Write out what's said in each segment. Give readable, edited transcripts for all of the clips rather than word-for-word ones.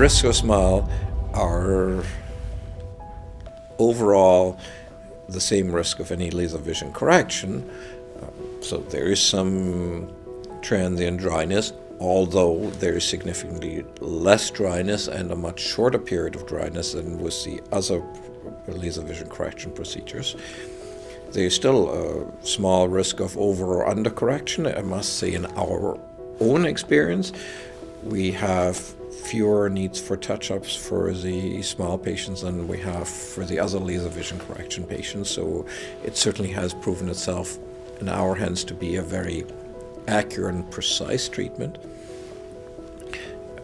risks of SMILE are overall the same risk of any laser vision correction. So there is some transient dryness, although there is significantly less dryness and a much shorter period of dryness than with the other laser vision correction procedures. There is still a small risk of over or under correction. I must say, in our own experience, we have fewer needs for touch-ups for the SMILE patients than we have for the other laser vision correction patients. So it certainly has proven itself in our hands to be a very accurate and precise treatment.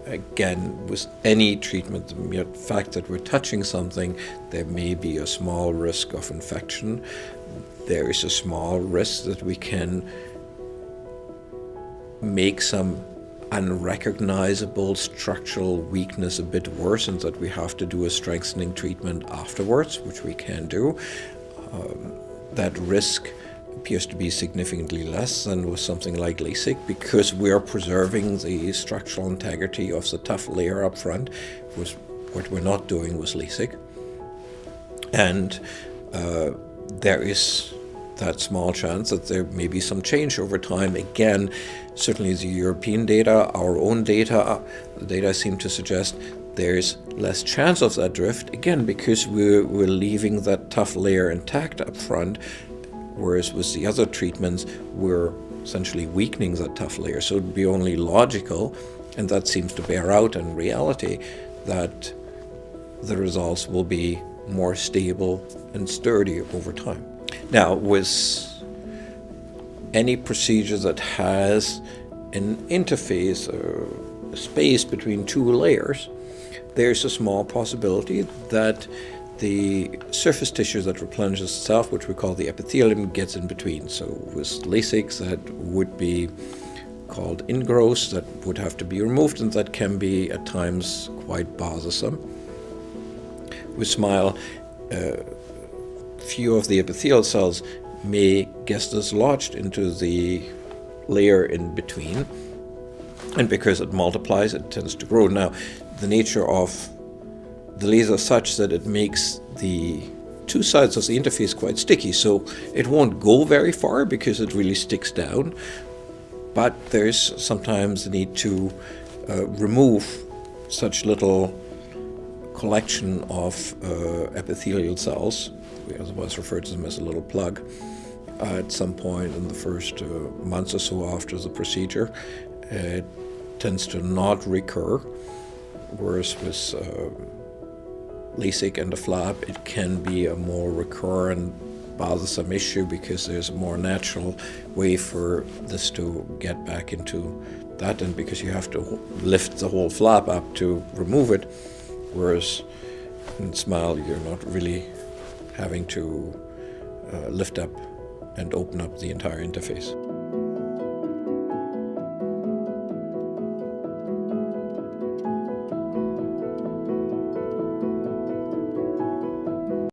Again, with any treatment, the mere fact that we're touching something, there may be a small risk of infection. There is a small risk that we can make some unrecognizable structural weakness a bit worse, and that we have to do a strengthening treatment afterwards, which we can do. That risk appears to be significantly less than with something like LASIK, because we are preserving the structural integrity of the tough layer up front, which what we're not doing with LASIK. And there is that small chance that there may be some change over time. Again, certainly the European data, our own data, the data seem to suggest there's less chance of that drift, again, because we're leaving that tough layer intact up front, whereas with the other treatments, we're essentially weakening that tough layer. So it would be only logical, and that seems to bear out in reality, that the results will be more stable and sturdy over time. Now, with any procedure that has an interface or a space between two layers, there's a small possibility that the surface tissue that replenishes itself, which we call the epithelium, gets in between. So with LASIK, that would be called ingrowths that would have to be removed, and that can be at times quite bothersome. With SMILE, few of the epithelial cells may get dislodged into the layer in between, and because it multiplies, it tends to grow. Now, the nature of the laser is such that it makes the two sides of the interface quite sticky, so it won't go very far because it really sticks down, but there's sometimes the need to remove such little collection of epithelial cells. We otherwise refer to them as a little plug, at some point in the first months or so after the procedure. It tends to not recur, whereas with LASIK and the flap, it can be a more recurrent, bothersome issue because there's a more natural way for this to get back into that, and because you have to lift the whole flap up to remove it, whereas in SMILE you're not really having to lift up and open up the entire interface.